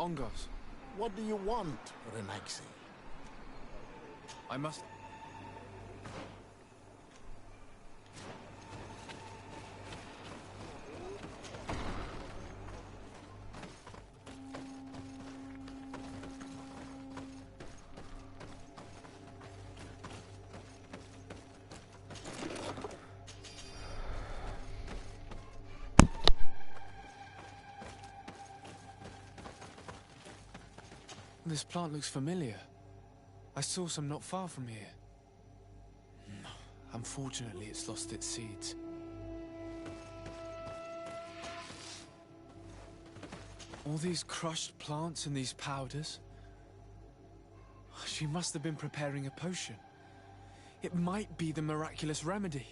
Ongos. What do you want, Renaxi? I must... This plant looks familiar. I saw some not far from here. Unfortunately, it's lost its seeds. All these crushed plants and these powders. She must have been preparing a potion. It might be the miraculous remedy.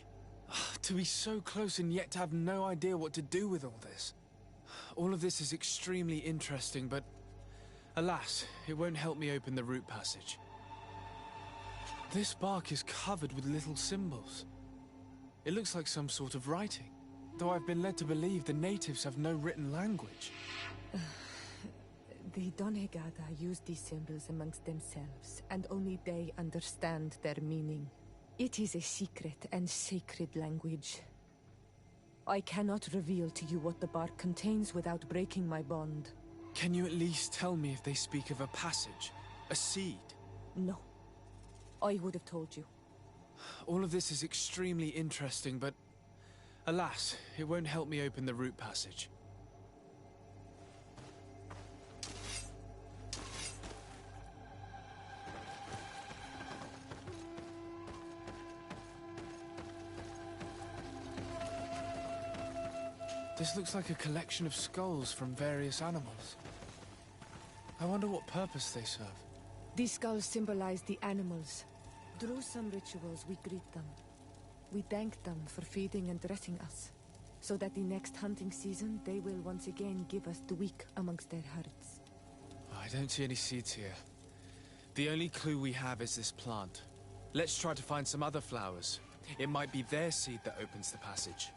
To be so close and yet to have no idea what to do with all this. All of this is extremely interesting, but alas, it won't help me open the root passage. This bark is covered with little symbols. It looks like some sort of writing, though I've been led to believe the natives have no written language. The Donegada use these symbols amongst themselves, and only they understand their meaning. It is a secret and sacred language. I cannot reveal to you what the bark contains without breaking my bond. Can you at least tell me if they speak of a passage? A seed? No. I would have told you. All of this is extremely interesting, but alas, it won't help me open the root passage. This looks like a collection of skulls from various animals. I wonder what purpose they serve. These skulls symbolize the animals. Through some rituals, we greet them. We thank them for feeding and dressing us, so that the next hunting season, they will once again give us the weak amongst their herds. I don't see any seeds here. The only clue we have is this plant. Let's try to find some other flowers. It might be their seed that opens the passage.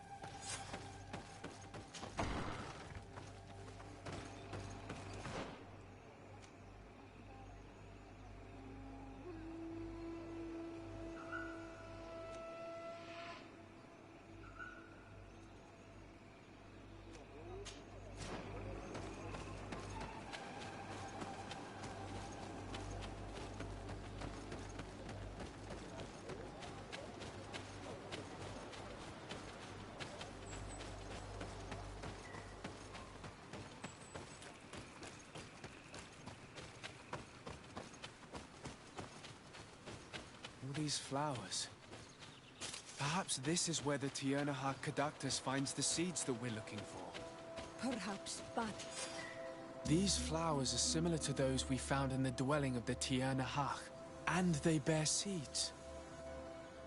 All these flowers. Perhaps this is where the Tiernahak Caductus finds the seeds that we're looking for. Perhaps, but... These flowers are similar to those we found in the dwelling of the Tiernahak, and they bear seeds.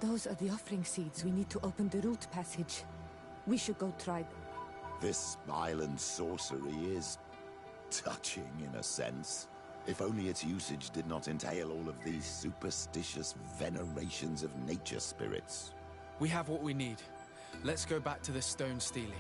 Those are the offering seeds we need to open the root passage. We should go try them. This island sorcery is touching in a sense. If only its usage did not entail all of these superstitious venerations of nature spirits. We have what we need. Let's go back to the stone stele.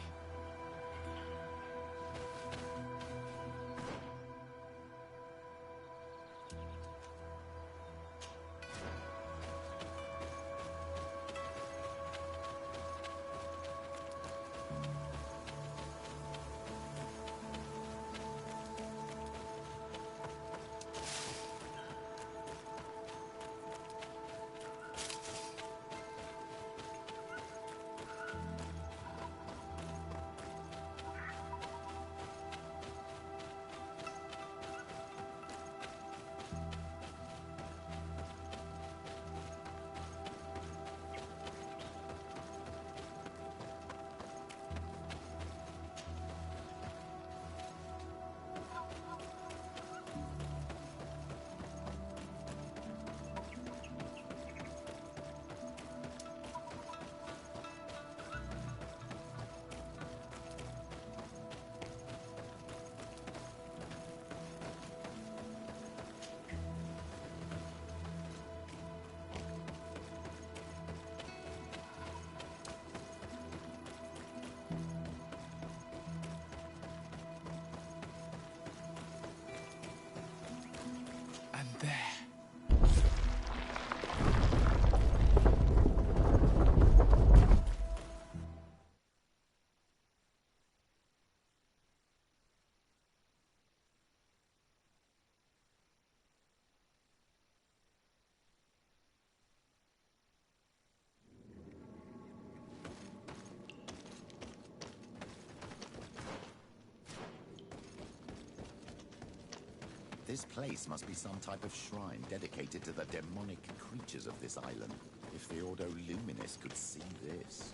This place must be some type of shrine dedicated to the demonic creatures of this island. If the Ordo Luminis could see this.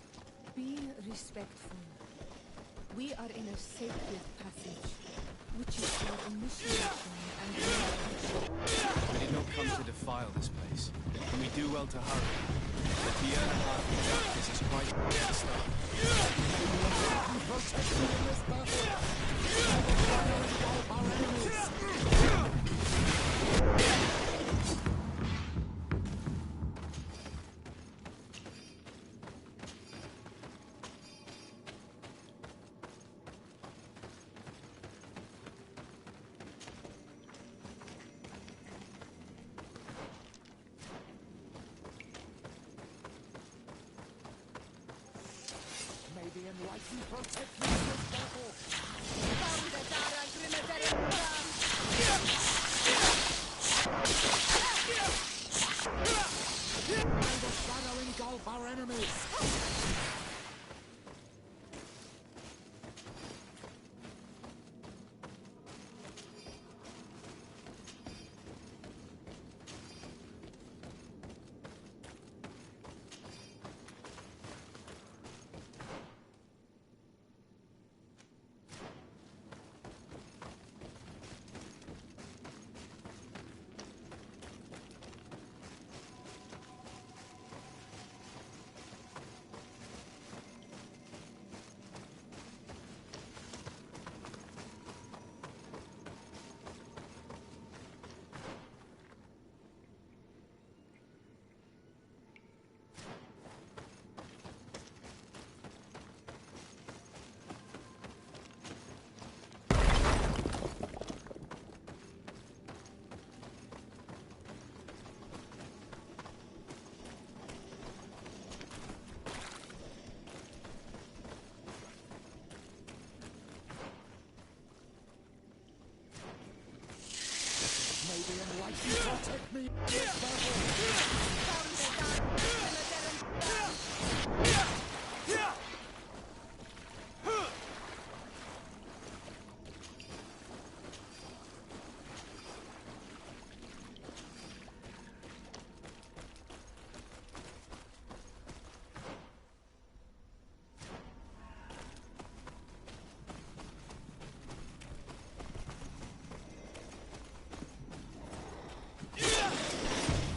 Be respectful. We are in a sacred passage, which is for initiation and revelation. We did not come to defile this place, and we do well to hurry. The Tierra path of darkness is quite a start. Protect me in this battle! Our enemies! May the enlightened protect me in this battle! May the shadow engulf our enemies!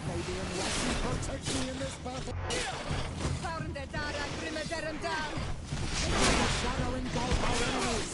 May the enlightened protect me in this battle! Protect me in this battle! May the shadow engulf our enemies!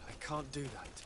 I can't do that.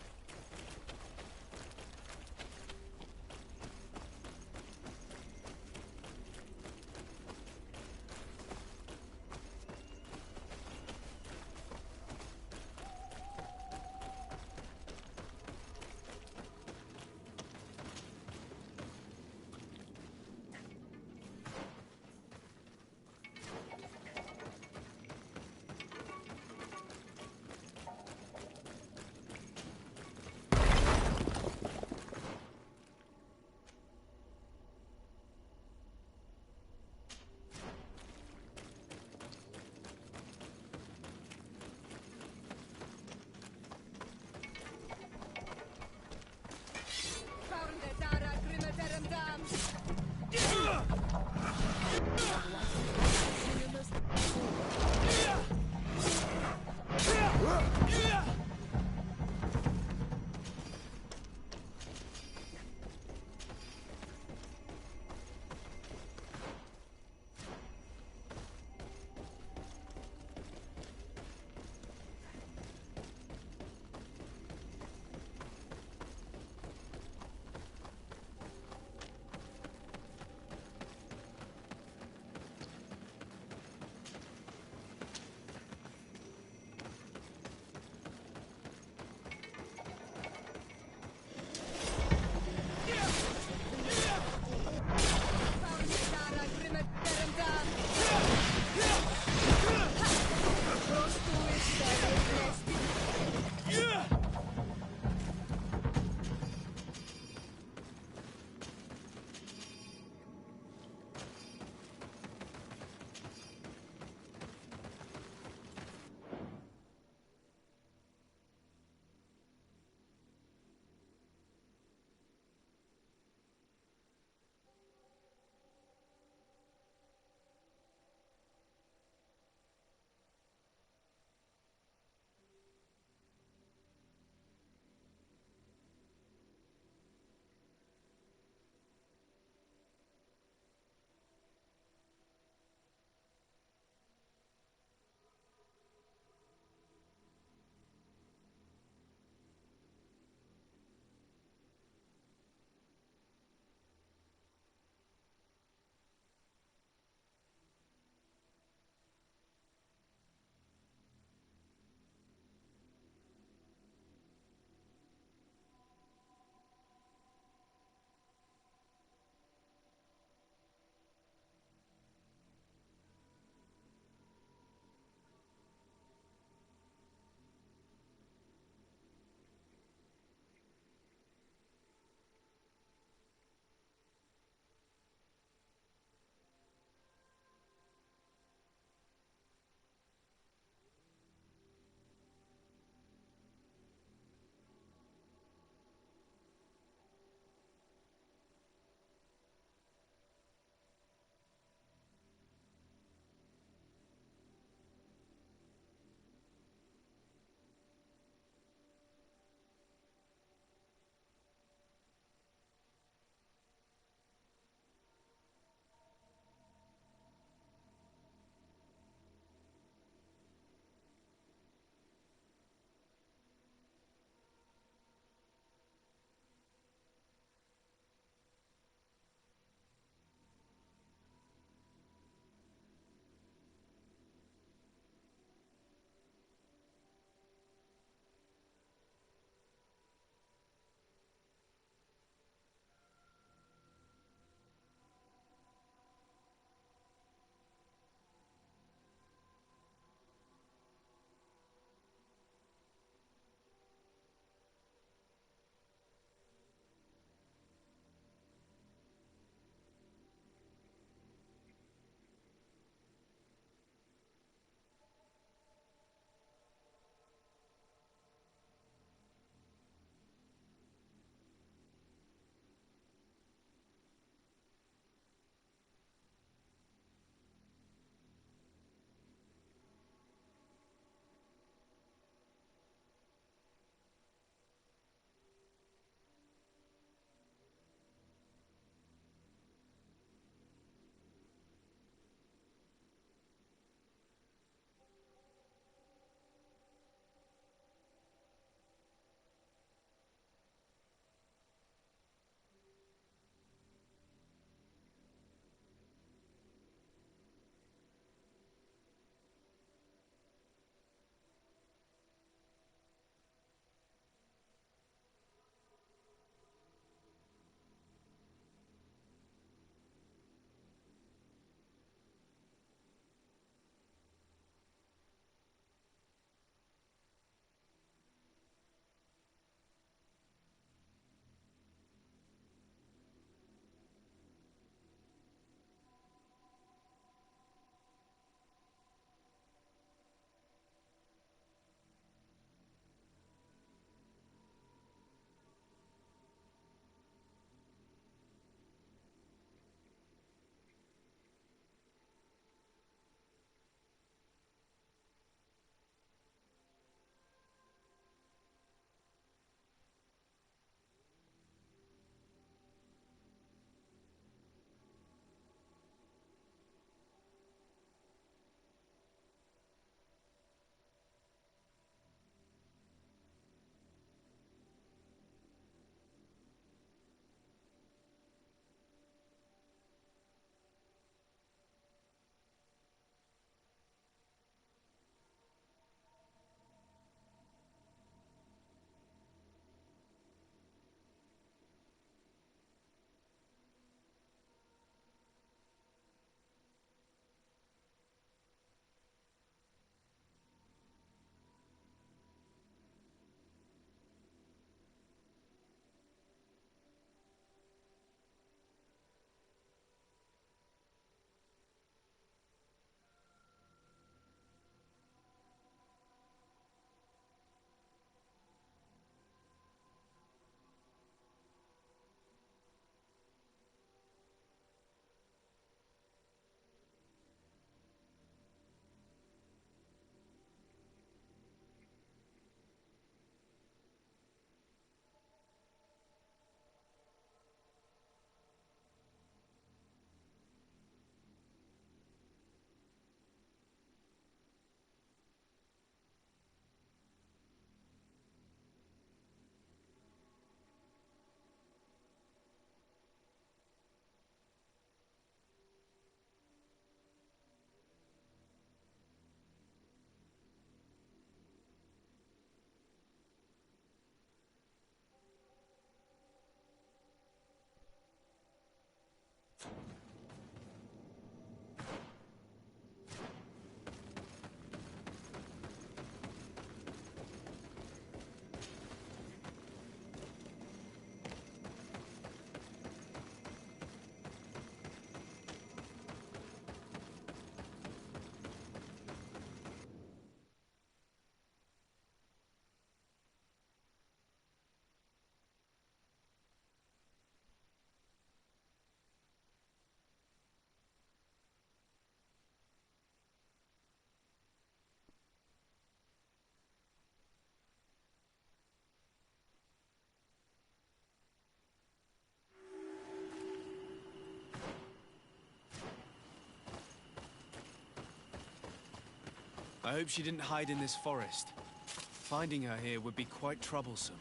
I hope she didn't hide in this forest. Finding her here would be quite troublesome.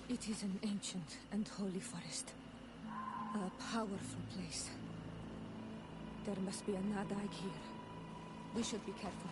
It is an ancient and holy forest. A powerful place. There must be a Nadag here. We should be careful.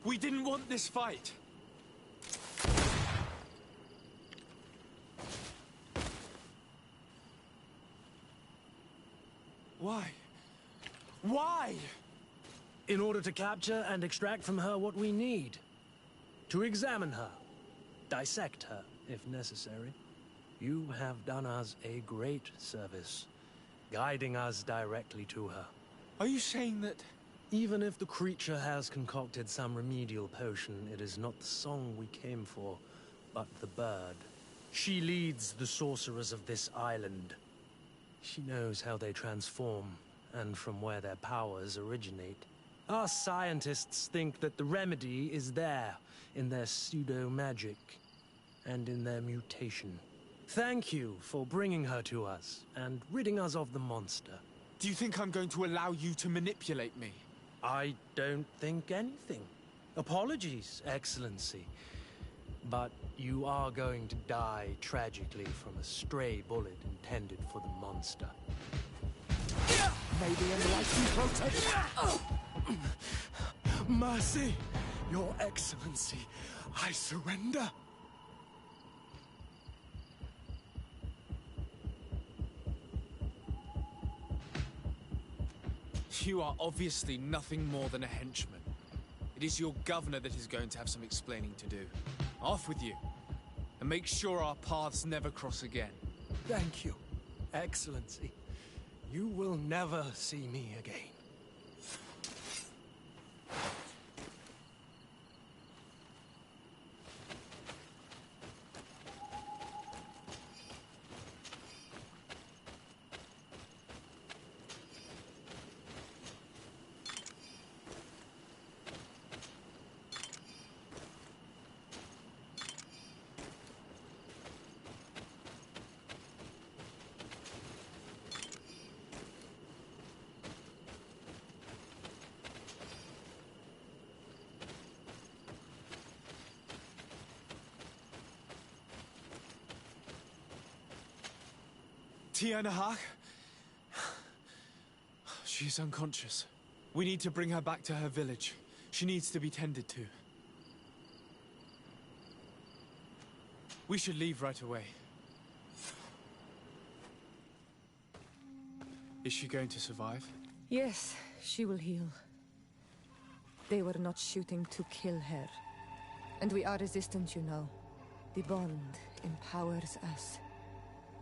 We didn't want this fight. Why? Why? In order to capture and extract from her what we need. To examine her. Dissect her, if necessary. You have done us a great service, guiding us directly to her. Are you saying that... Even if the creature has concocted some remedial potion, it is not the song we came for, but the bird. She leads the sorcerers of this island. She knows how they transform, and from where their powers originate. Our scientists think that the remedy is there, in their pseudo-magic, and in their mutation. Thank you for bringing her to us, and ridding us of the monster. Do you think I'm going to allow you to manipulate me? I don't think anything. Apologies, Excellency. But you are going to die tragically from a stray bullet intended for the monster. Maybe enlightened protest. Mercy, Your Excellency, I surrender. You are obviously nothing more than a henchman. It is your governor that is going to have some explaining to do. Off with you, and make sure our paths never cross again. Thank you, Excellency. You will never see me again. Tianahak? She's unconscious. We need to bring her back to her village. She needs to be tended to. We should leave right away. Is she going to survive? Yes, she will heal. They were not shooting to kill her. And we are resistant, you know. The bond empowers us.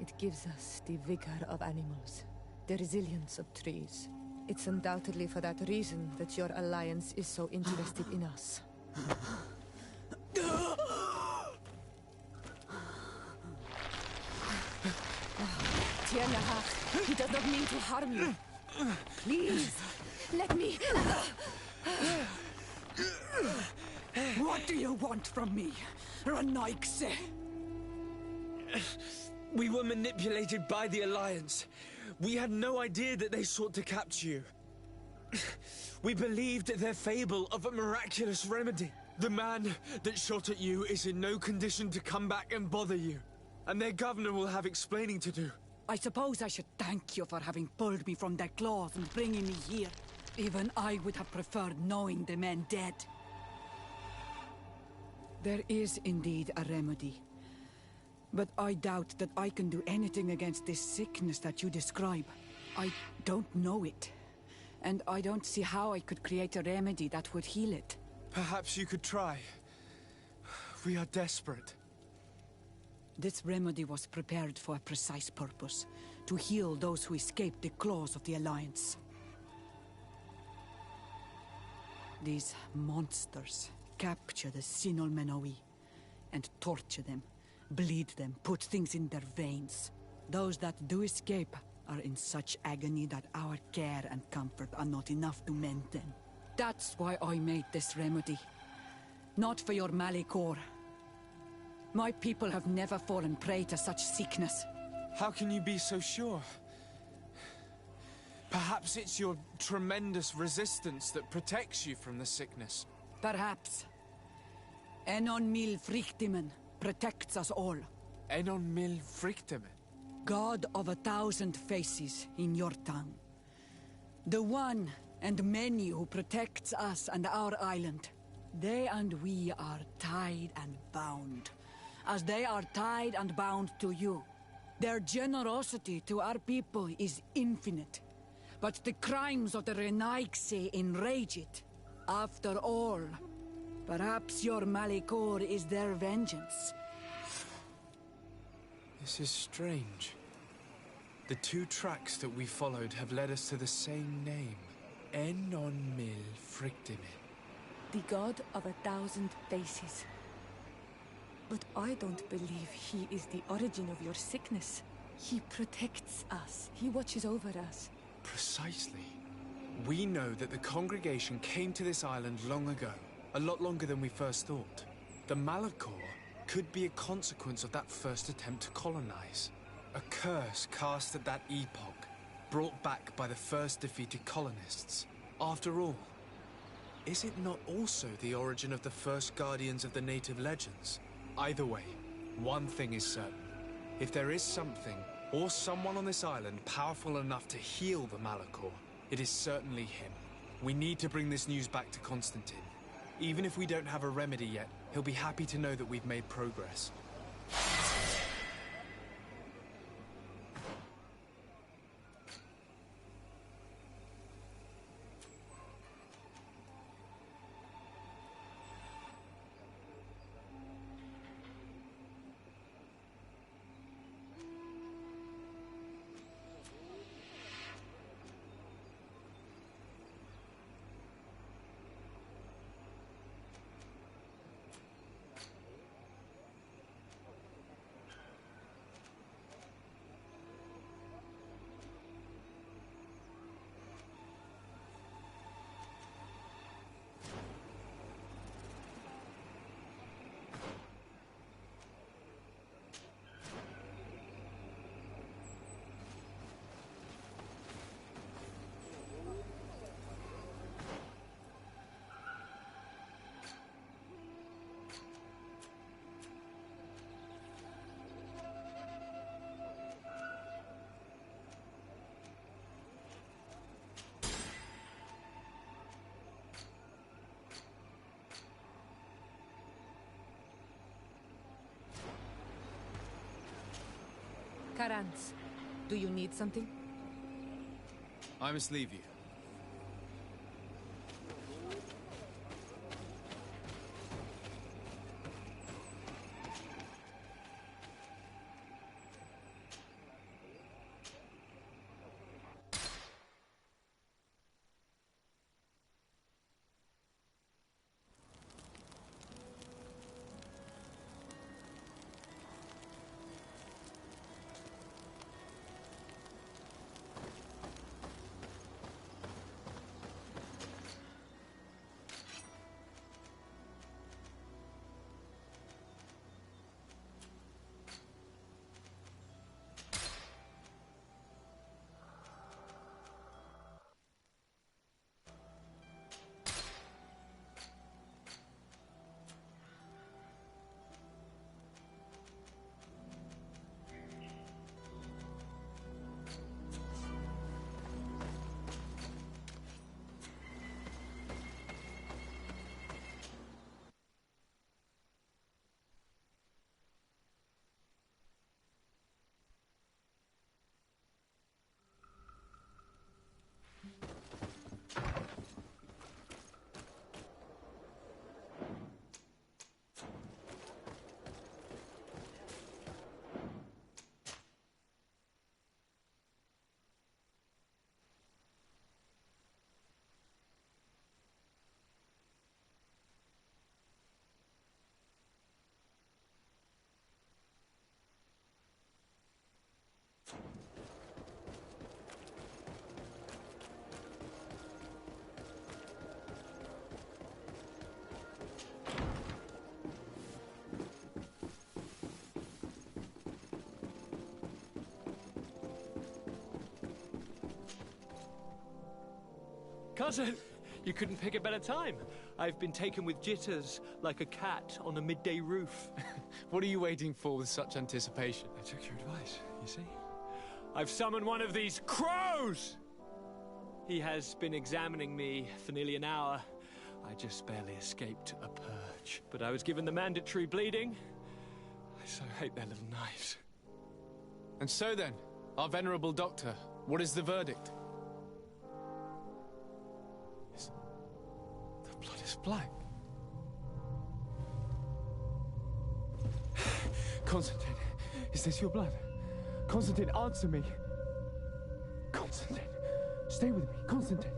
It gives us the vigor of animals, the resilience of trees. It's undoubtedly for that reason that your alliance is so interested in us. Tianahak, he does not mean to harm you. Please, let me... What do you want from me, Ranaikse? We were manipulated by the Alliance. We had no idea that they sought to capture you. We believed their fable of a miraculous remedy. The man that shot at you is in no condition to come back and bother you. And their governor will have explaining to do. I suppose I should thank you for having pulled me from their claws and bringing me here. Even I would have preferred knowing the men dead. There is indeed a remedy. But I doubt that I can do anything against this sickness that you describe. I don't know it. And I don't see how I could create a remedy that would heal it. Perhaps you could try. We are desperate. This remedy was prepared for a precise purpose. To heal those who escaped the claws of the Alliance. These monsters capture the Sinol Menoi and torture them. Bleed them, put things in their veins. Those that do escape are in such agony that our care and comfort are not enough to mend them. That's why I made this remedy. Not for your Malikor. My people have never fallen prey to such sickness. How can you be so sure? Perhaps it's your tremendous resistance that protects you from the sickness. Perhaps. Enon mil frictimen protects us all. Enon mil frictimen. God of 1,000 faces in your tongue. The one and many who protects us and our island. They and we are tied and bound. As they are tied and bound to you. Their generosity to our people is infinite. but the crimes of the Renaigse enrage it. After all, perhaps your Malikor is their vengeance. This is strange. The two tracks that we followed have led us to the same name. Enon Mil Frictimin. The god of 1,000 faces. But I don't believe he is the origin of your sickness. He protects us. He watches over us. Precisely. We know that the congregation came to this island long ago. A lot longer than we first thought. The Malachor could be a consequence of that first attempt to colonize. A curse cast at that epoch, brought back by the first defeated colonists. After all, is it not also the origin of the first guardians of the native legends? Either way, one thing is certain. If there is something, or someone on this island powerful enough to heal the Malachor, it is certainly him. We need to bring this news back to Constantine. Even if we don't have a remedy yet, he'll be happy to know that we've made progress. Karans, do you need something? I must leave you. Cousin, you couldn't pick a better time. I've been taken with jitters like a cat on a midday roof. What are you waiting for with such anticipation? I took your advice, you see? I've summoned one of these crows! He has been examining me for nearly an hour. I just barely escaped a purge. But I was given the mandatory bleeding. I so hate their little knives. And so then, our venerable doctor, what is the verdict? blood is black. Constantine, is this your blood? Constantine, answer me. Constantine, stay with me. Constantine.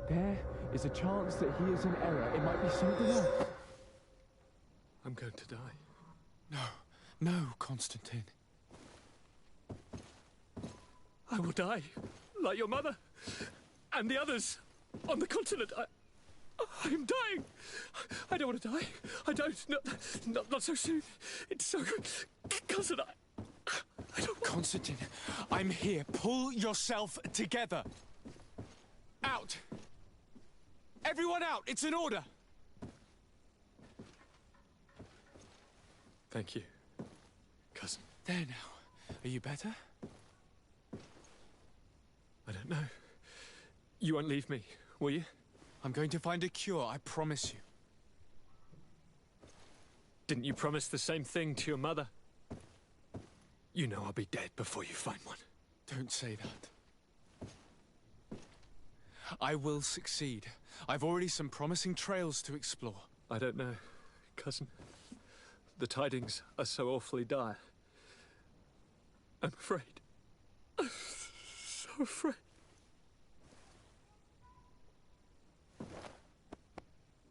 There is a chance that he is in error. It might be something else. I'm going to die. No, Constantine. I will die, like your mother, and the others on the continent. I am dying. I don't want to die. I don't. Not so soon. It's so good. Cousin, I don't. Constantine, I'm here. Pull yourself together. Out. Everyone out. It's an order. Thank you, cousin. There now. Are you better? I don't know. You won't leave me, will you? I'm going to find a cure, I promise you. Didn't you promise the same thing to your mother? You know I'll be dead before you find one. Don't say that. I will succeed. I've already some promising trails to explore. I don't know, cousin. The tidings are so awfully dire. I'm afraid. I'm so afraid.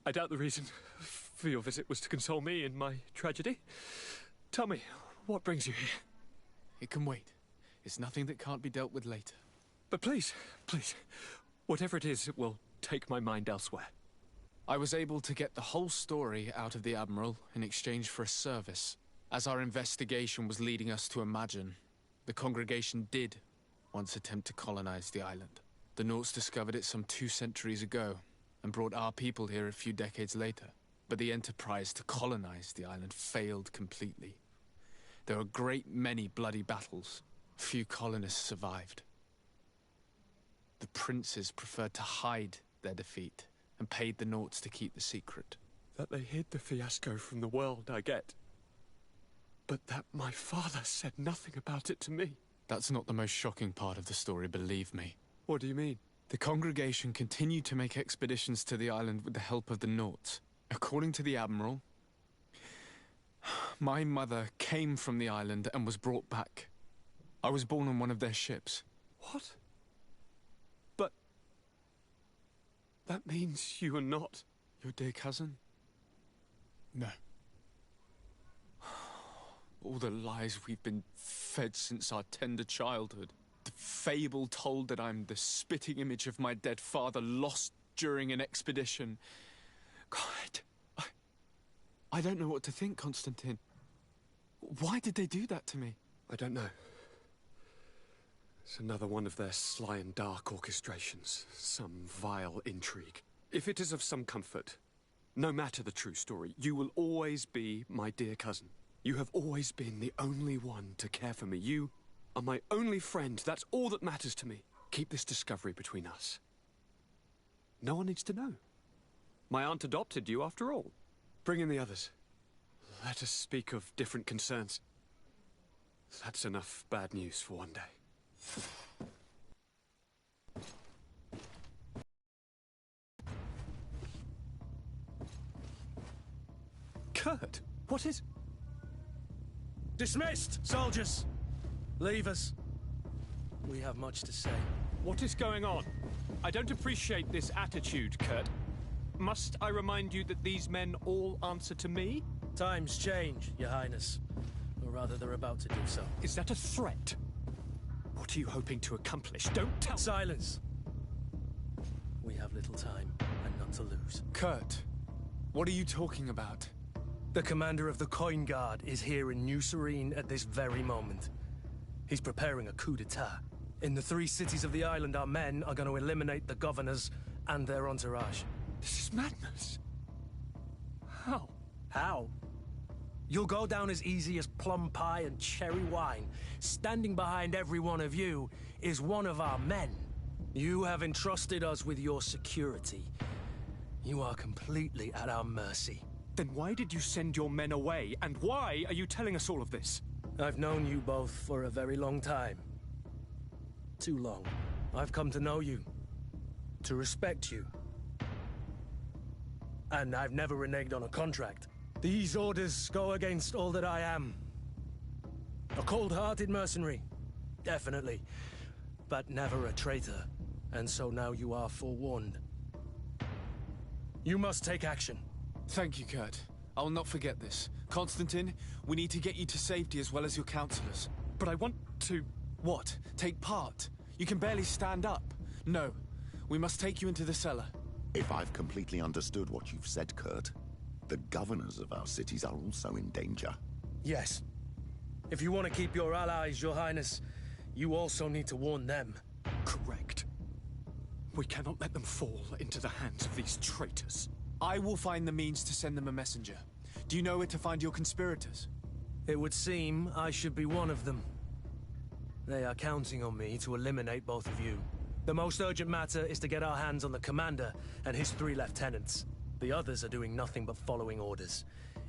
I doubt the reason for your visit was to console me in my tragedy. Tell me, what brings you here? It can wait. It's nothing that can't be dealt with later. But please, whatever it is, it will take my mind elsewhere. I was able to get the whole story out of the Admiral in exchange for a service. As our investigation was leading us to imagine, the congregation did once attempt to colonize the island. The Nauts discovered it some 2 centuries ago and brought our people here a few decades later. But the enterprise to colonize the island failed completely. There were a great many bloody battles. Few colonists survived. The princes preferred to hide their defeat and paid the Nauts to keep the secret. That they hid the fiasco from the world, I get. But that my father said nothing about it to me. That's not the most shocking part of the story, believe me. What do you mean? The congregation continued to make expeditions to the island with the help of the Nauts. According to the Admiral, my mother came from the island and was brought back. I was born on one of their ships. What? But that means you are not your dear cousin? No. All the lies we've been fed since our tender childhood. The fable told that I'm the spitting image of my dead father, lost during an expedition. God, I don't know what to think, Constantine. Why did they do that to me? I don't know. It's another one of their sly and dark orchestrations. Some vile intrigue. If it is of some comfort, no matter the true story, you will always be my dear cousin. You have always been the only one to care for me. You are my only friend. That's all that matters to me. Keep this discovery between us. No one needs to know. My aunt adopted you after all. Bring in the others. Let us speak of different concerns. That's enough bad news for one day. Kurt, what is... Dismissed, soldiers! Leave us. We have much to say. What is going on? I don't appreciate this attitude, Kurt. Must I remind you that these men all answer to me? Times change, Your Highness. Or rather, they're about to do so. Is that a threat? What are you hoping to accomplish? Don't tell... Silence! We have little time, and none to lose. Kurt, what are you talking about? The commander of the Coin Guard is here in New Serene at this very moment. He's preparing a coup d'etat. In the 3 cities of the island, our men are going to eliminate the governors and their entourage. This is madness. How? How? You'll go down as easy as plum pie and cherry wine. Standing behind every one of you is one of our men. You have entrusted us with your security. You are completely at our mercy. Then why did you send your men away? And why are you telling us all of this? I've known you both for a very long time. Too long. I've come to know you. To respect you. And I've never reneged on a contract. These orders go against all that I am. A cold-hearted mercenary, definitely. But never a traitor. And so now you are forewarned. You must take action. Thank you, Kurt. I will not forget this. Constantine, we need to get you to safety as well as your counselors. But I want to... What? Take part? You can barely stand up. No. We must take you into the cellar. If I've completely understood what you've said, Kurt, the governors of our cities are also in danger. Yes. If you want to keep your allies, Your Highness, you also need to warn them. Correct. We cannot let them fall into the hands of these traitors. I will find the means to send them a messenger. Do you know where to find your conspirators? It would seem I should be one of them. They are counting on me to eliminate both of you. The most urgent matter is to get our hands on the commander and his 3 lieutenants. The others are doing nothing but following orders.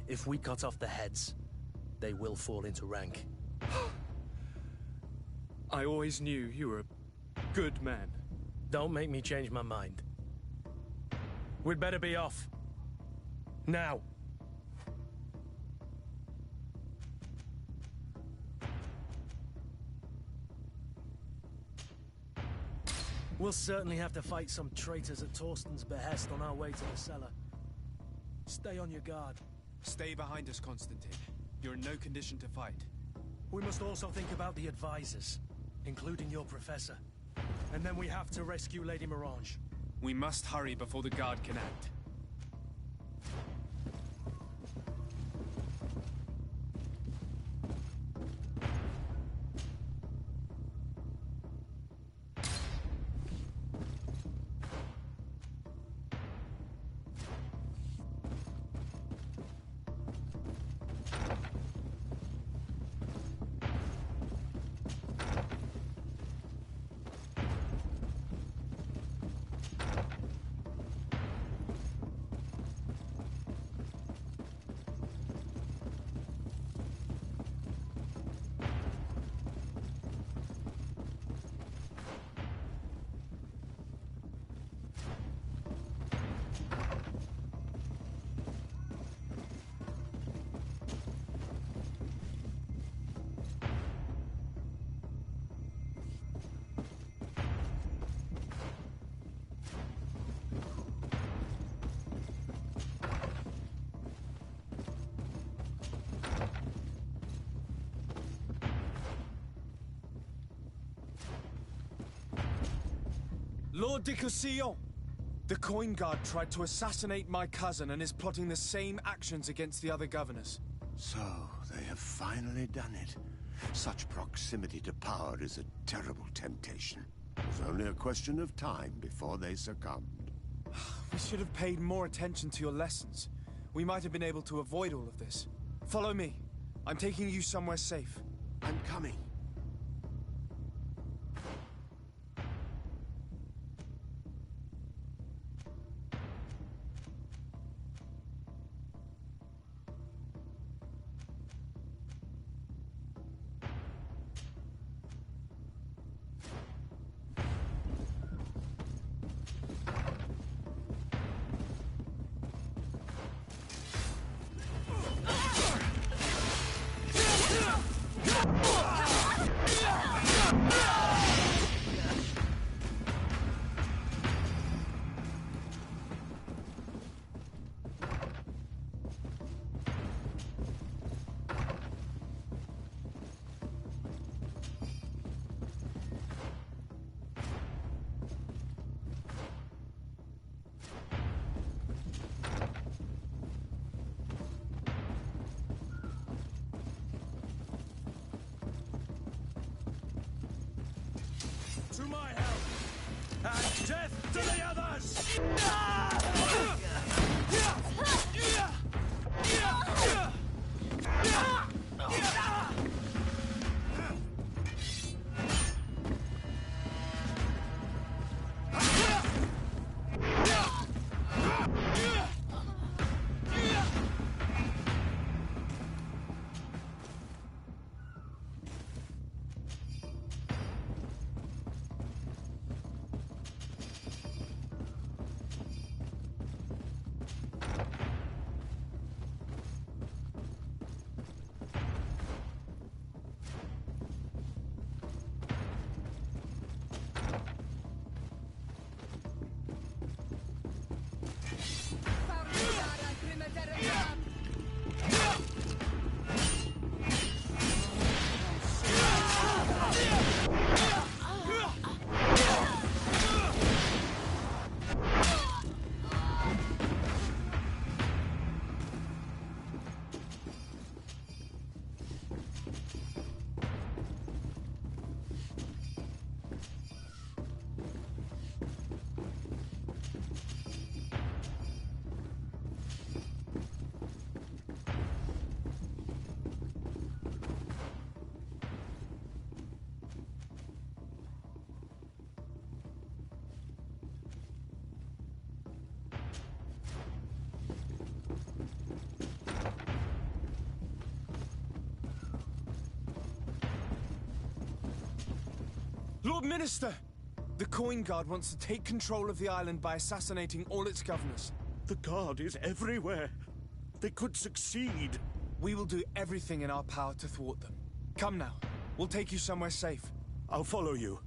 If we cut off the heads, they will fall into rank. I always knew you were a good man. Don't make me change my mind. We'd better be off. Now. We'll certainly have to fight some traitors at Torsten's behest on our way to the cellar. Stay on your guard. Stay behind us, Constantine. You're in no condition to fight. We must also think about the advisors, including your professor. And then we have to rescue Lady Mirange. We must hurry before the guard can act. Lord de Cossillon! The Coin Guard tried to assassinate my cousin and is plotting the same actions against the other governors. So, they have finally done it. Such proximity to power is a terrible temptation. It was only a question of time before they succumbed. We should have paid more attention to your lessons. We might have been able to avoid all of this. Follow me. I'm taking you somewhere safe. I'm coming. To my help! And death to the others! Lord Minister! The Coin Guard wants to take control of the island by assassinating all its governors. The Guard is everywhere. They could succeed. We will do everything in our power to thwart them. Come now. We'll take you somewhere safe. I'll follow you.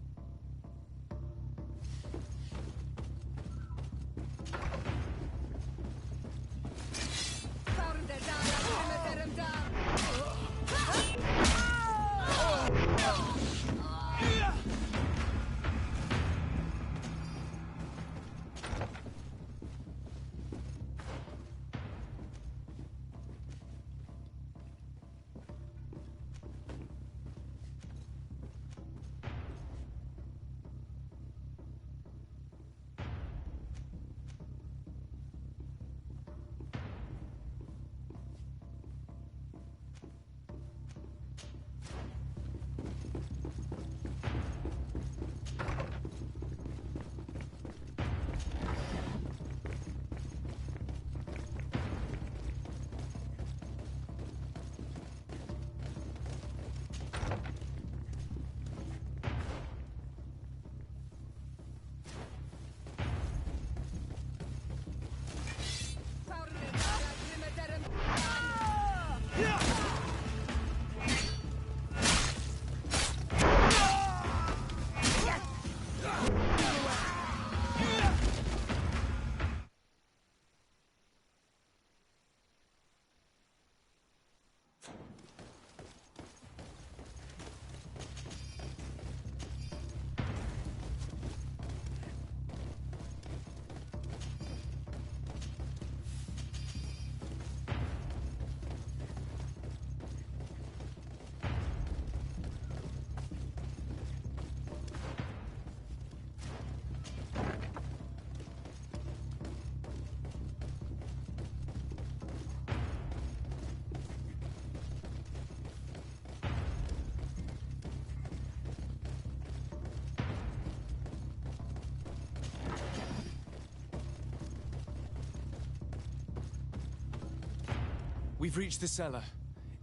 We've reached the cellar.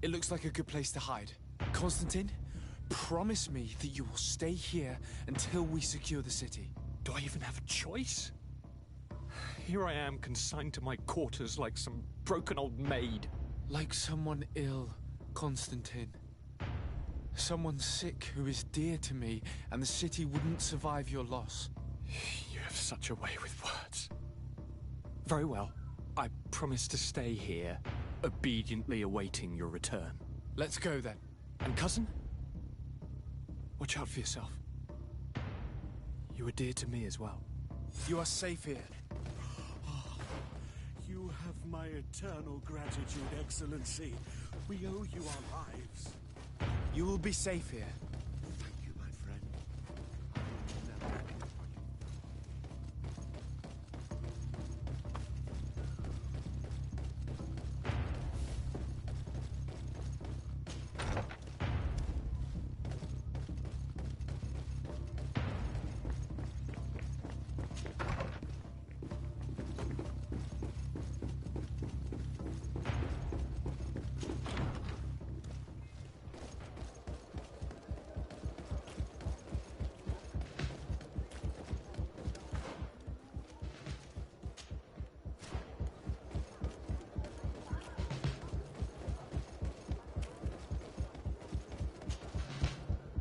It looks like a good place to hide. Constantine, promise me that you will stay here until we secure the city. Do I even have a choice? Here I am, consigned to my quarters like some broken old maid. Like someone ill, Constantine. Someone sick who is dear to me, and the city wouldn't survive your loss. You have such a way with words. Very well. I promise to stay here, obediently awaiting your return. Let's go then. And cousin? Watch out for yourself. You are dear to me as well. You are safe here. You have my eternal gratitude, Excellency. We owe you our lives. You will be safe here. Thank you, my friend. I will never forget you.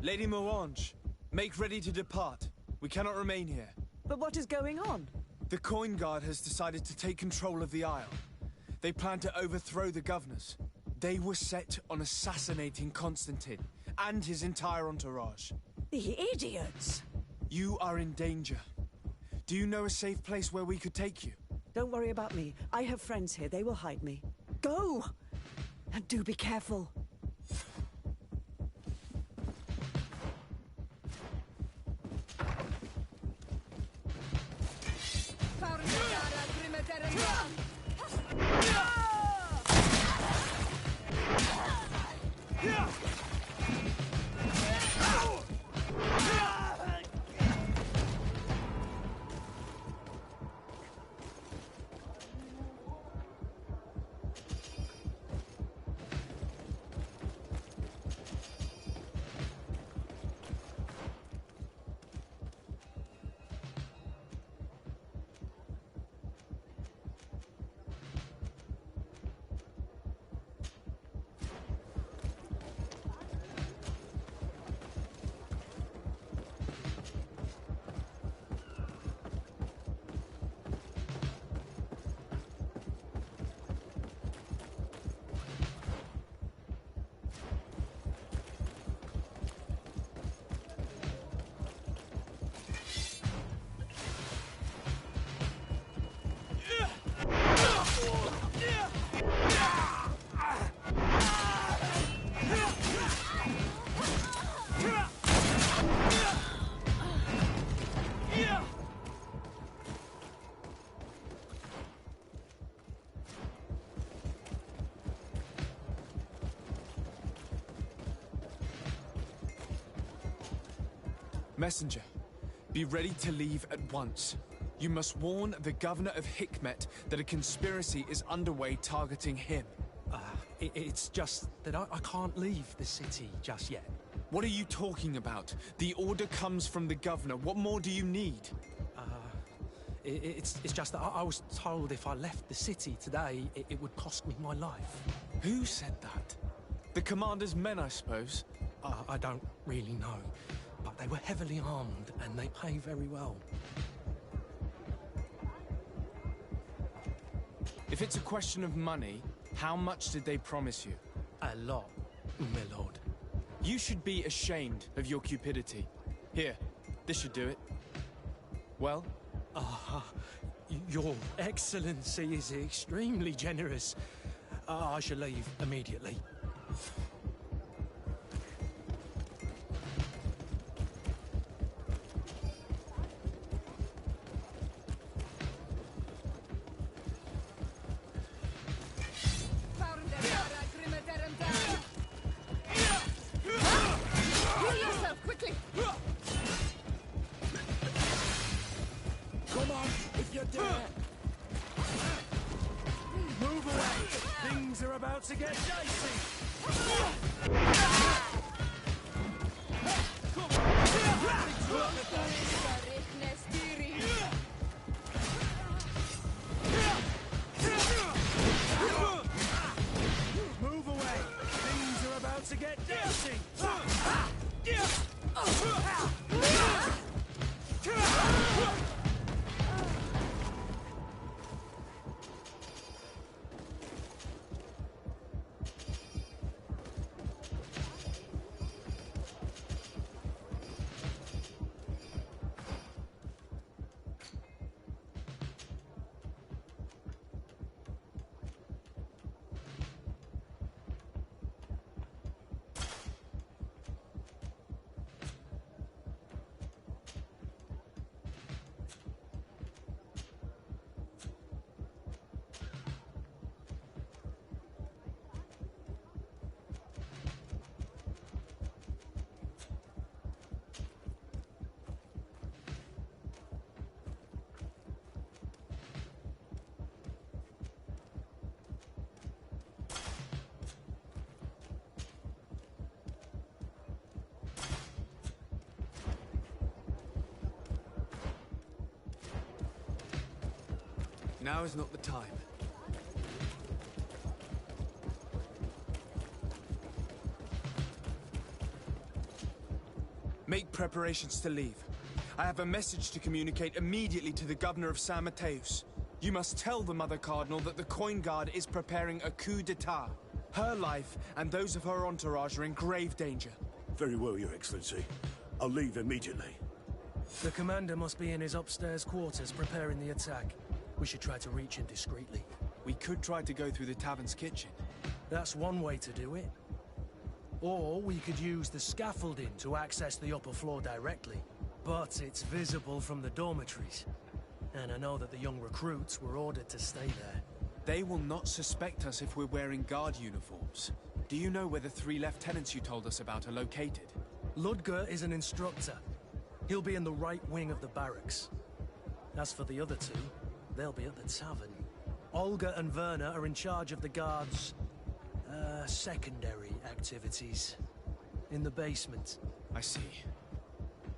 Lady Morange, make ready to depart. We cannot remain here. But what is going on? The Coin Guard has decided to take control of the Isle. They plan to overthrow the governors. They were set on assassinating Constantine and his entire entourage. The idiots! You are in danger. Do you know a safe place where we could take you? Don't worry about me. I have friends here. They will hide me. Go! And do be careful. Messenger, be ready to leave at once. You must warn the governor of Hikmet that a conspiracy is underway targeting him. It's just that I can't leave the city just yet. What are you talking about? The order comes from the governor. What more do you need? It's just that I was told if I left the city today, it would cost me my life. Who said that? The commander's men, I suppose? I don't really know, but they were heavily armed and they pay very well. If it's a question of money, how much did they promise you? A lot, my lord. You should be ashamed of your cupidity. Here, this should do it. Well? Your Excellency is extremely generous. I shall leave immediately. Come on, if you dare. Move away. Things are about to get dicey. Move away. Things are about to get dicey. Now is not the time. Make preparations to leave. I have a message to communicate immediately to the governor of San Mateus. You must tell the Mother Cardinal that the Coin Guard is preparing a coup d'etat. Her life and those of her entourage are in grave danger. Very well, Your Excellency. I'll leave immediately. The commander must be in his upstairs quarters preparing the attack. We should try to reach him discreetly. We could try to go through the tavern's kitchen. That's one way to do it. Or we could use the scaffolding to access the upper floor directly. But it's visible from the dormitories. And I know that the young recruits were ordered to stay there. They will not suspect us if we're wearing guard uniforms. Do you know where the 3 lieutenants you told us about are located? Ludger is an instructor. He'll be in the right wing of the barracks. As for the other 2, they'll be at the tavern. Olga and Werner are in charge of the guards' secondary activities. In the basement. I see.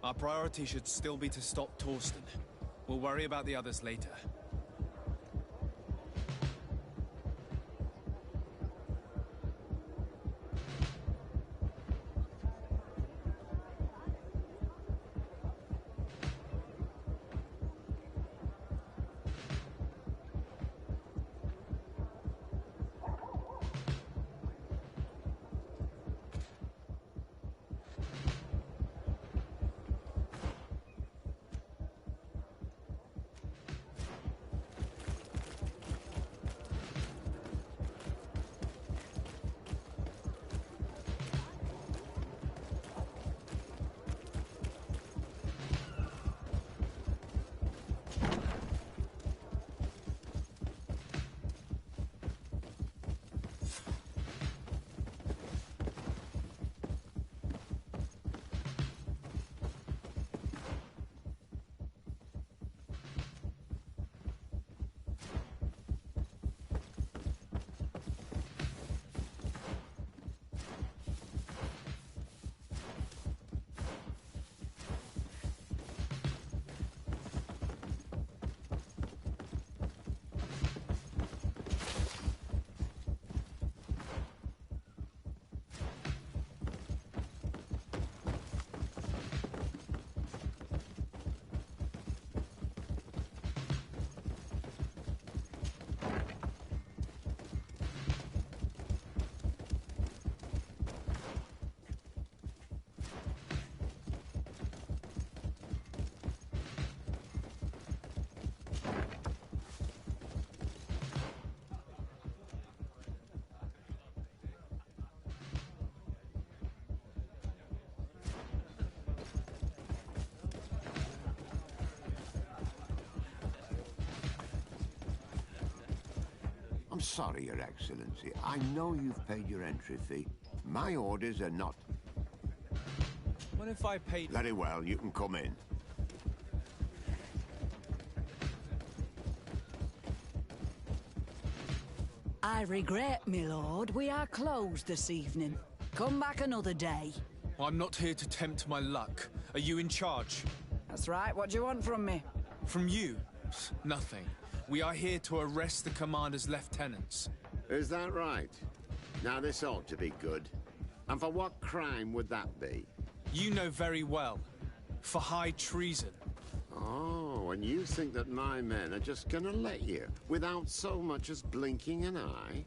Our priority should still be to stop Torsten. We'll worry about the others later. sorry, Your Excellency. I know you've paid your entry fee. My orders are not... What if I paid... Very well, you can come in. I regret, my lord, we are closed this evening. Come back another day. I'm not here to tempt my luck. Are you in charge? That's right, what do you want from me? From you? Nothing. We are here to arrest the commander's lieutenants. Is that right? Now this ought to be good. And for what crime would that be? You know very well. For high treason. Oh, and you think that my men are just gonna let you, without so much as blinking an eye?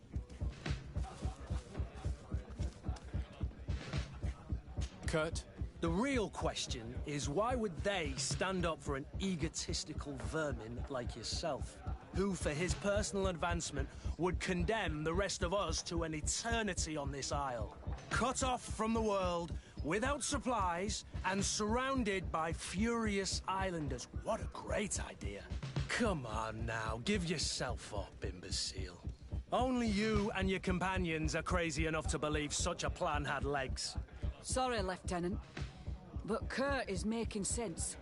Kurt? The real question is why would they stand up for an egotistical vermin like yourself, who for his personal advancement would condemn the rest of us to an eternity on this isle, cut off from the world, without supplies, and surrounded by furious islanders? What a great idea. Come on now, give yourself up, imbecile. Only you and your companions are crazy enough to believe such a plan had legs. Sorry, Lieutenant, but Kurt is making sense.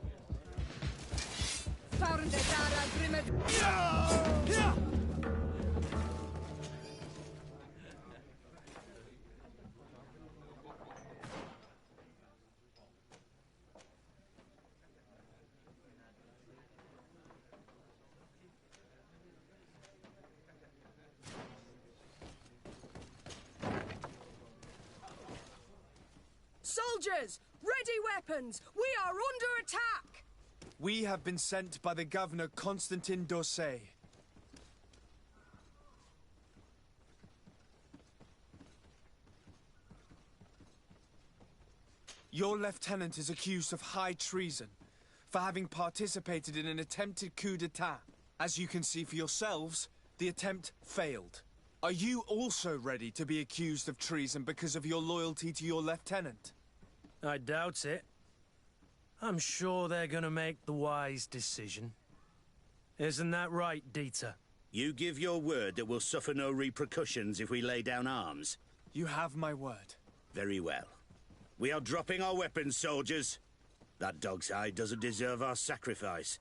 Soldiers! Ready weapons! We are under attack! We have been sent by the governor, Constantin d'Orsay. Your lieutenant is accused of high treason for having participated in an attempted coup d'etat. As you can see for yourselves, the attempt failed. Are you also ready to be accused of treason because of your loyalty to your lieutenant? I doubt it. I'm sure they're gonna make the wise decision. Isn't that right, Dieter? You give your word that we'll suffer no repercussions if we lay down arms? You have my word. Very well. We are dropping our weapons, soldiers. That dog's hide doesn't deserve our sacrifice.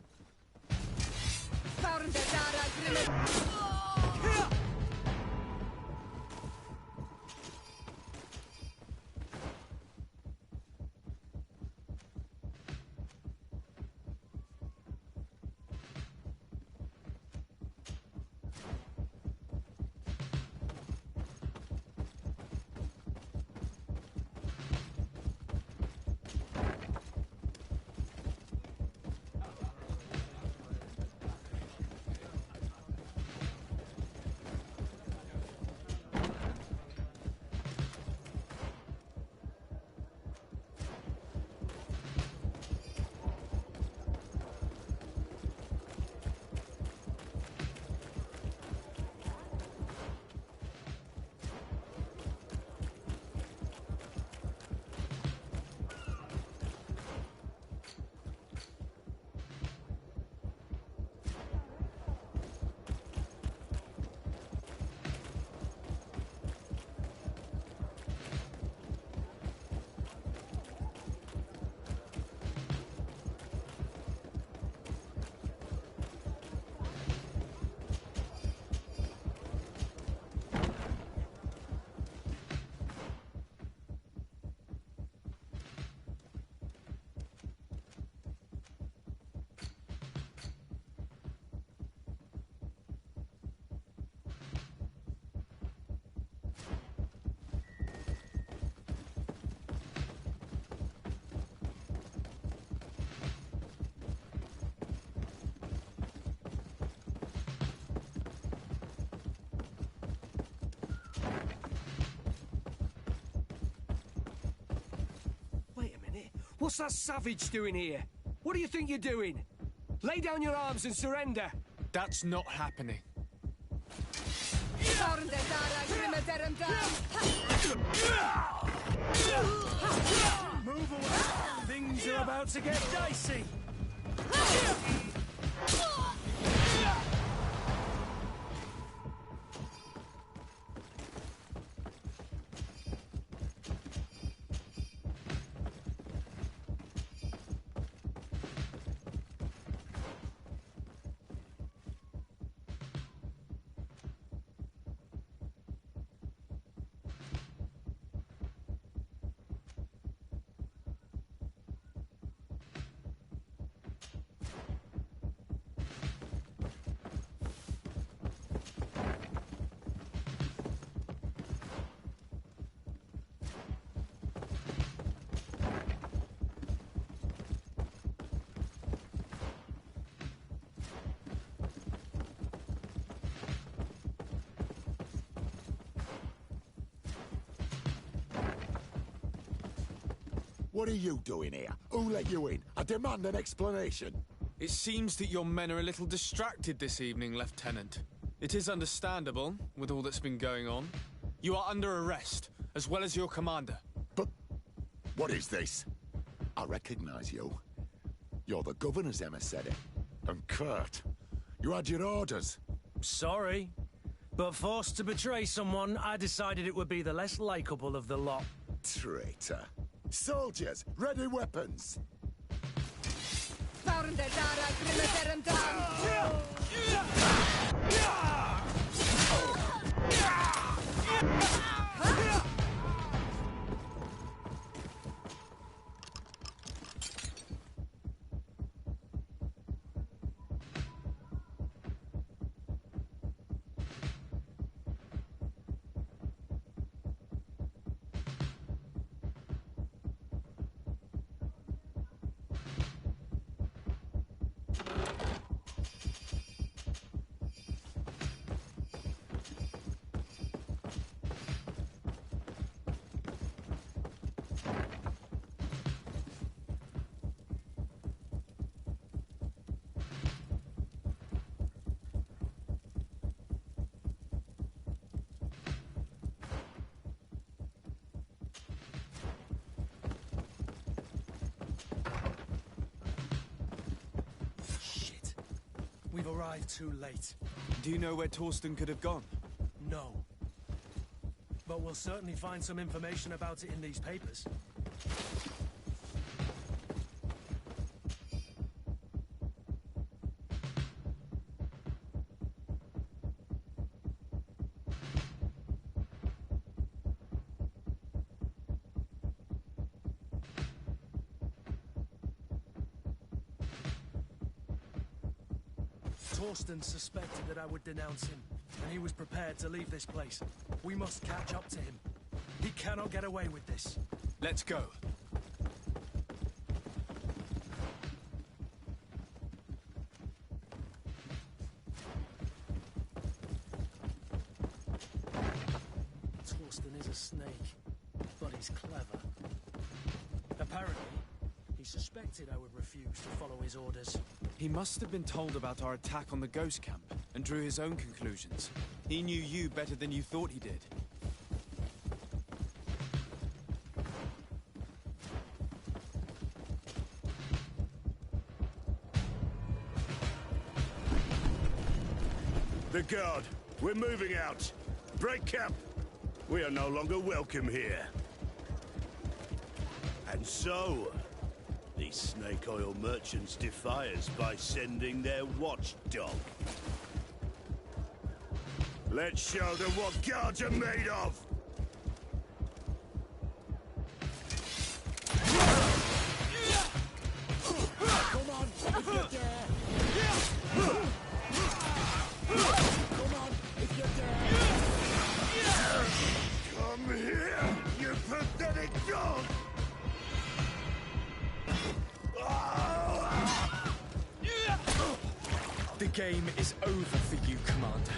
What's that savage doing here? What do you think you're doing? Lay down your arms and surrender. That's not happening. Move away! Things are about to get dicey! What are you doing here? Who let you in? I demand an explanation. It seems that your men are a little distracted this evening, Lieutenant. It is understandable, with all that's been going on. You are under arrest, as well as your commander. But what is this? I recognize you. You're the governor's emissary. And Kurt, you had your orders. Sorry, but forced to betray someone, I decided it would be the less likable of the lot. Traitor. Soldiers, ready weapons. We've arrived too late. Do you know where Torsten could have gone? No. But we'll certainly find some information about it in these papers. Torsten suspected that I would denounce him, and he was prepared to leave this place. We must catch up to him. He cannot get away with this. Let's go. Torsten is a snake, but he's clever. Apparently, he suspected I would refuse to follow his orders. He must have been told about our attack on the ghost camp and drew his own conclusions. He knew you better than you thought he did. The guard, we're moving out. Break camp. We are no longer welcome here. And so, these snake oil merchants defy us by sending their watchdog. Let's show them what guards are made of! Come on, if you dare! Come on, if you dare! Come here, you pathetic dog! The game is over for you, Commander.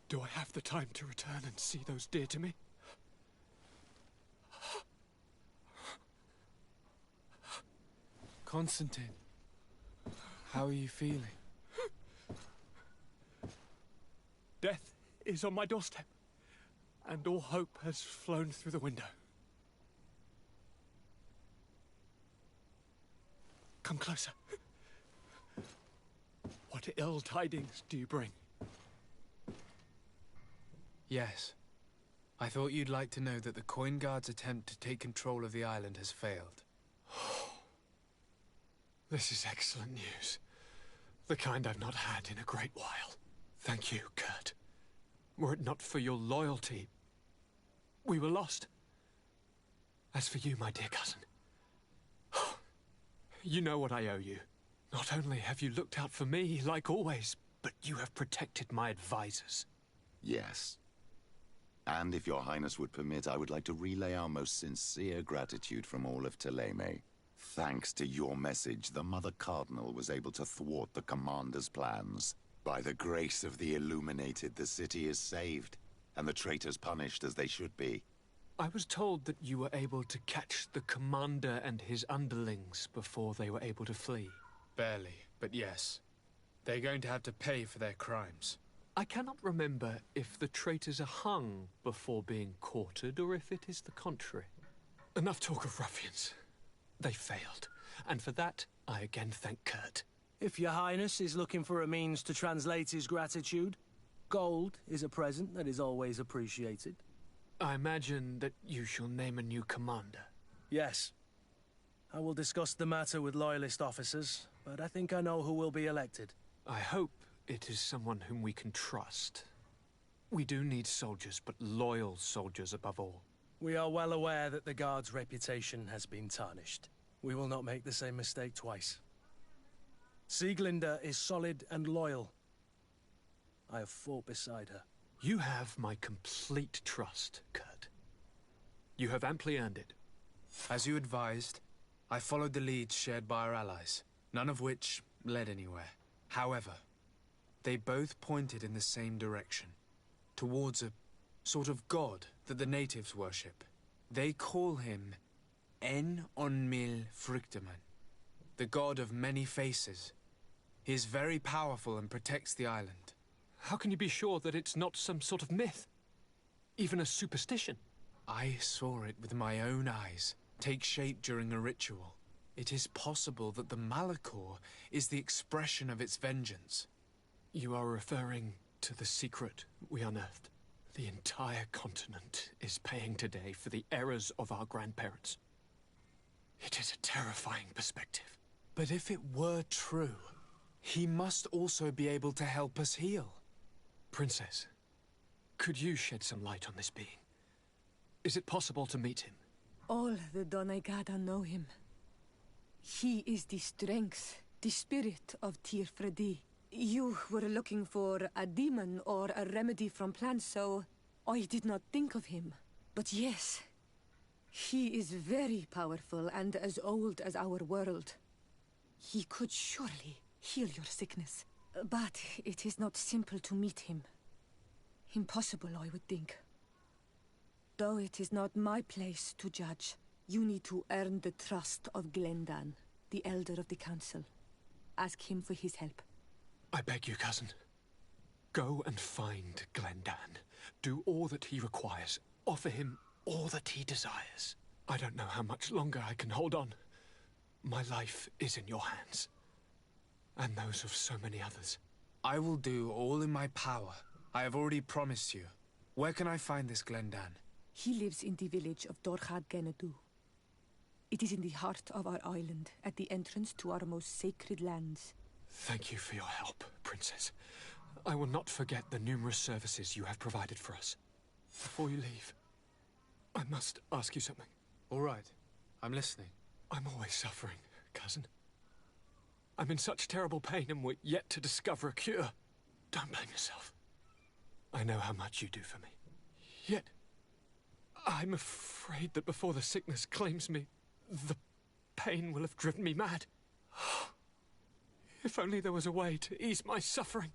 Do I have the time to return and see those dear to me? Constantine, how are you feeling? Death is on my doorstep, and all hope has flown through the window. Come closer. What ill tidings do you bring? Yes. I thought you'd like to know that the Coin Guard's attempt to take control of the island has failed. This is excellent news. The kind I've not had in a great while. Thank you, Kurt. Were it not for your loyalty, we were lost. As for you, my dear cousin, you know what I owe you. Not only have you looked out for me, like always, but you have protected my advisors. Yes. And if your highness would permit, I would like to relay our most sincere gratitude from all of Teleme. Thanks to your message, the Mother Cardinal was able to thwart the Commander's plans. By the grace of the Illuminated, the city is saved, and the traitors punished as they should be. I was told that you were able to catch the Commander and his underlings before they were able to flee. Barely, but yes. They're going to have to pay for their crimes. I cannot remember if the traitors are hung before being quartered, or if it is the contrary. Enough talk of ruffians. They failed, and for that, I again thank Kurt. If your highness is looking for a means to translate his gratitude, gold is a present that is always appreciated. I imagine that you shall name a new commander. Yes. I will discuss the matter with loyalist officers, but I think I know who will be elected. I hope it is someone whom we can trust. We do need soldiers, but loyal soldiers above all. We are well aware that the Guard's reputation has been tarnished. We will not make the same mistake twice. Sieglinde is solid and loyal. I have fought beside her. You have my complete trust, Kurt. You have amply earned it. As you advised, I followed the leads shared by our allies, none of which led anywhere. However, they both pointed in the same direction, towards a sort of god that the natives worship. They call him En Onmil Frichteman, the god of many faces. He is very powerful and protects the island. How can you be sure that it's not some sort of myth? Even a superstition? I saw it with my own eyes take shape during a ritual. It is possible that the Malachor is the expression of its vengeance. You are referring to the secret we unearthed. The entire continent is paying today for the errors of our grandparents. It is a terrifying perspective. But if it were true, he must also be able to help us heal. Princess, could you shed some light on this being? Is it possible to meet him? All the Doneigada know him. He is the strength, the spirit of Tirfredi. You were looking for a demon or a remedy from plants, so I did not think of him. But yes, he is very powerful and as old as our world. He could surely heal your sickness. But it is not simple to meet him. Impossible, I would think. Though it is not my place to judge, you need to earn the trust of Glendan, the Elder of the Council. Ask him for his help. I beg you, cousin. Go and find Glendan. Do all that he requires. Offer him all that he desires. I don't know how much longer I can hold on. My life is in your hands. And those of so many others. I will do all in my power. I have already promised you. Where can I find this Glendan? He lives in the village of Dorchad Genedu. It is in the heart of our island, at the entrance to our most sacred lands. Thank you for your help, Princess. I will not forget the numerous services you have provided for us. Before you leave, I must ask you something. All right. I'm listening. I'm always suffering, cousin. I'm in such terrible pain and we're yet to discover a cure. Don't blame yourself. I know how much you do for me. Yet, I'm afraid that before the sickness claims me, the pain will have driven me mad. If only there was a way to ease my suffering.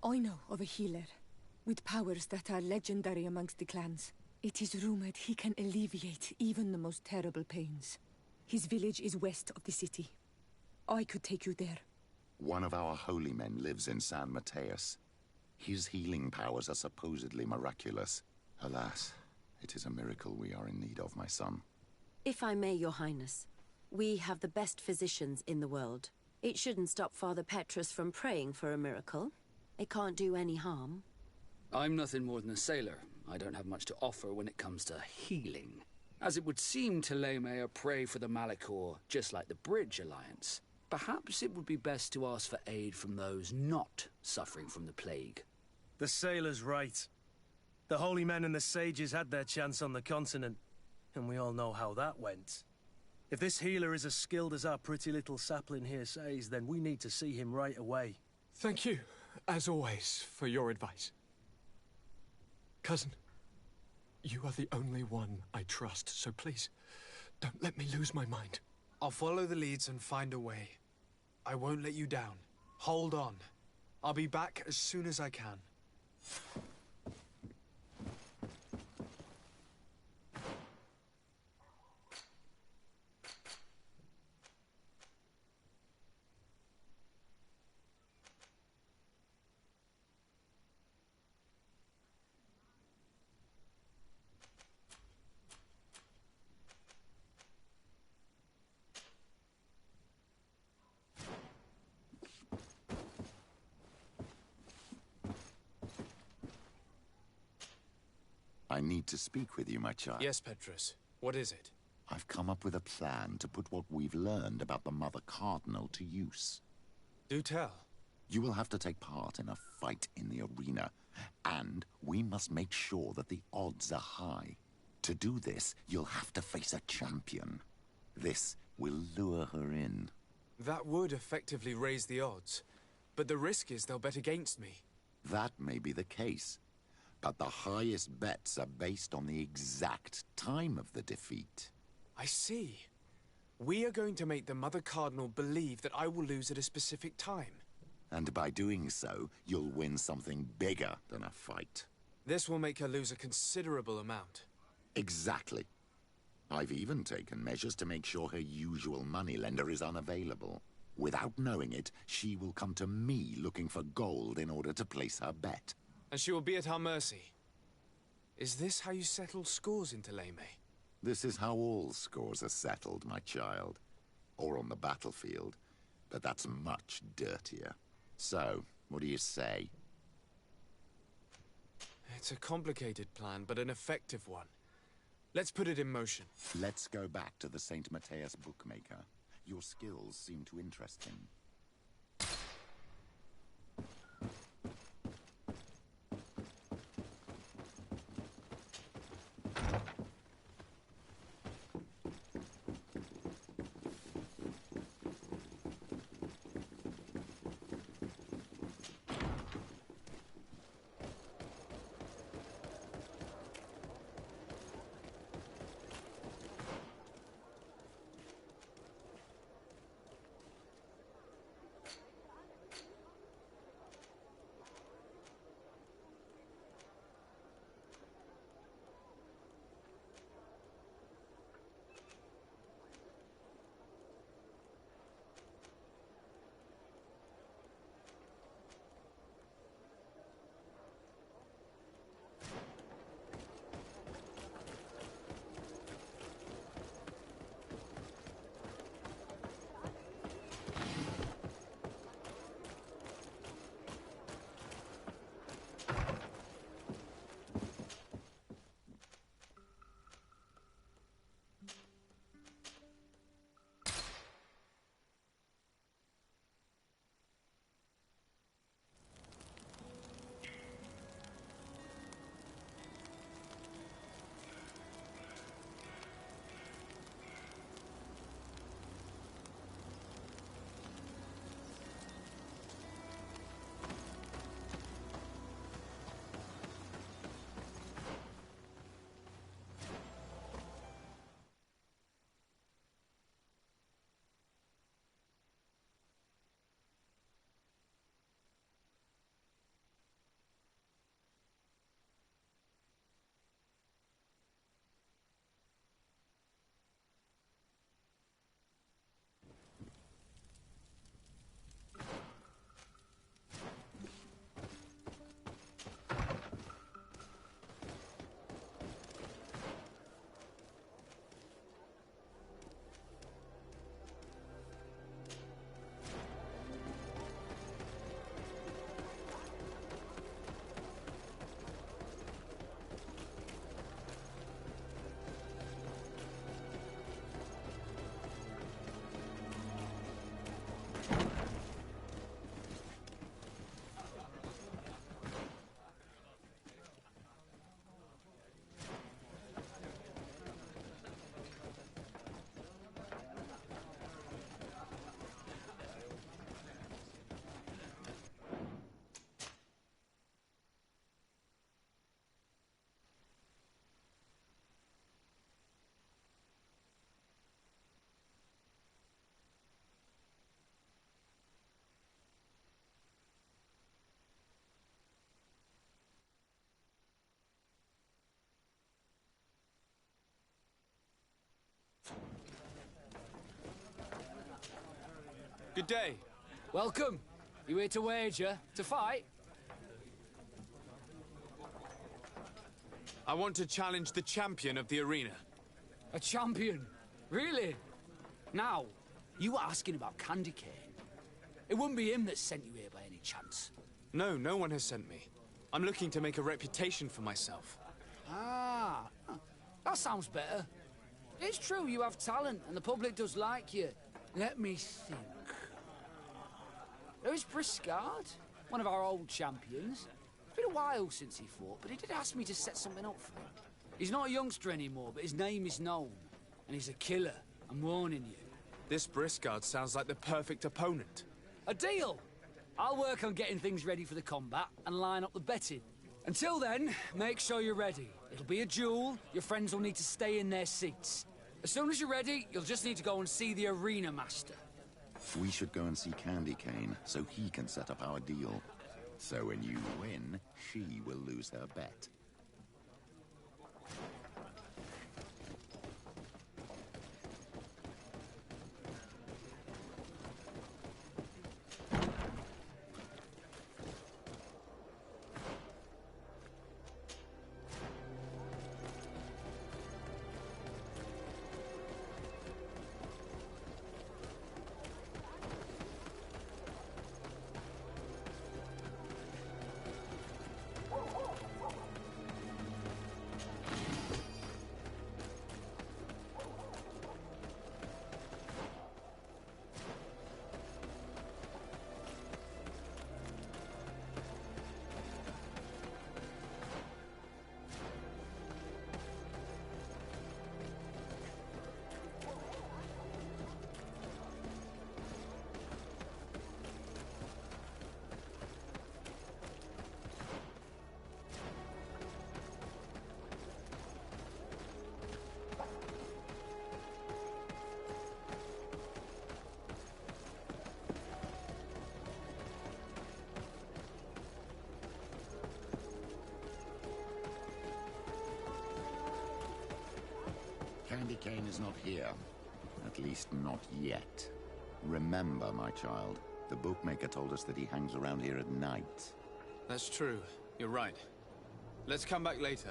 I know of a healer, with powers that are legendary amongst the clans. It is rumored he can alleviate even the most terrible pains. His village is west of the city. I could take you there. One of our holy men lives in San Mateus. His healing powers are supposedly miraculous. Alas, it is a miracle we are in need of, my son. If I may, Your Highness, we have the best physicians in the world. It shouldn't stop Father Petrus from praying for a miracle. It can't do any harm. I'm nothing more than a sailor, I don't have much to offer when it comes to healing. As it would seem Teleme are prey for the Malachor, just like the Bridge Alliance. Perhaps it would be best to ask for aid from those not suffering from the plague. The sailor's right. The holy men and the sages had their chance on the continent, and we all know how that went. If this healer is as skilled as our pretty little sapling here says, then we need to see him right away. Thank you, as always, for your advice. Cousin, you are the only one I trust, so please, don't let me lose my mind. I'll follow the leads and find a way. I won't let you down. Hold on. I'll be back as soon as I can. I need to speak with you, my child. Yes, Petrus. What is it? I've come up with a plan to put what we've learned about the Mother Cardinal to use. Do tell. You will have to take part in a fight in the arena, and we must make sure that the odds are high. To do this, you'll have to face a champion. This will lure her in. That would effectively raise the odds, but the risk is they'll bet against me. That may be the case, but the highest bets are based on the exact time of the defeat. I see. We are going to make the Mother Cardinal believe that I will lose at a specific time. And by doing so, you'll win something bigger than a fight. This will make her lose a considerable amount. Exactly. I've even taken measures to make sure her usual moneylender is unavailable. Without knowing it, she will come to me looking for gold in order to place her bet. And she will be at our mercy. Is this how you settle scores in Teleme? This is how all scores are settled, my child. Or on the battlefield. But that's much dirtier. So, what do you say? It's a complicated plan, but an effective one. Let's put it in motion. Let's go back to the St. Matthias bookmaker. Your skills seem to interest him. Good day. Welcome. You here to wager? To fight? I want to challenge the champion of the arena. A champion? Really? Now, you were asking about Candy Cane. It wouldn't be him that sent you here by any chance. No, no one has sent me. I'm looking to make a reputation for myself. Ah, that sounds better. It's true you have talent, and the public does like you. Let me think. There's Briscard, one of our old champions. It's been a while since he fought, but he did ask me to set something up for him. He's not a youngster anymore, but his name is known. And he's a killer, I'm warning you. This Briscard sounds like the perfect opponent. A deal! I'll work on getting things ready for the combat and line up the betting. Until then, make sure you're ready. It'll be a duel, your friends will need to stay in their seats. As soon as you're ready, you'll just need to go and see the arena master. We should go and see Candy Cane, so he can set up our deal. So when you win, she will lose her bet. Candy Cane is not here. At least not yet. Remember, my child, the bookmaker told us that he hangs around here at night. That's true. You're right. Let's come back later.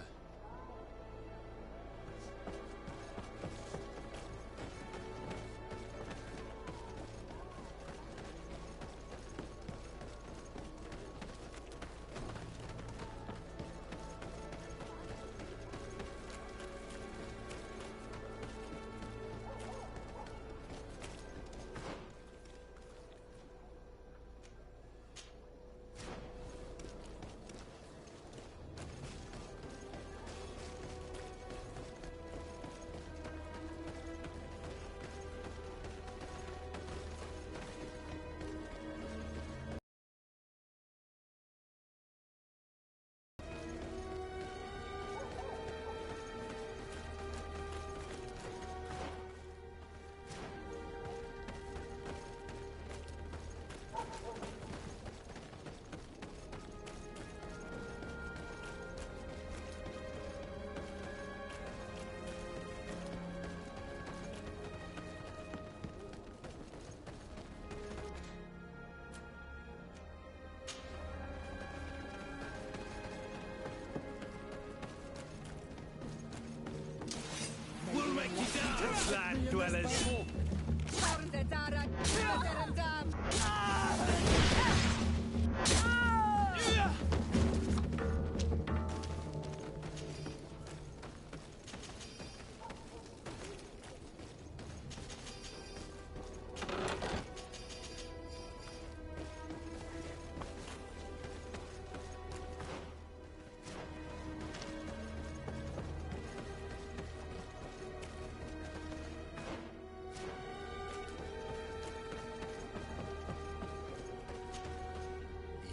We'll make you dance, land dwellers.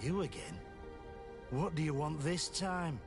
You again? What do you want this time?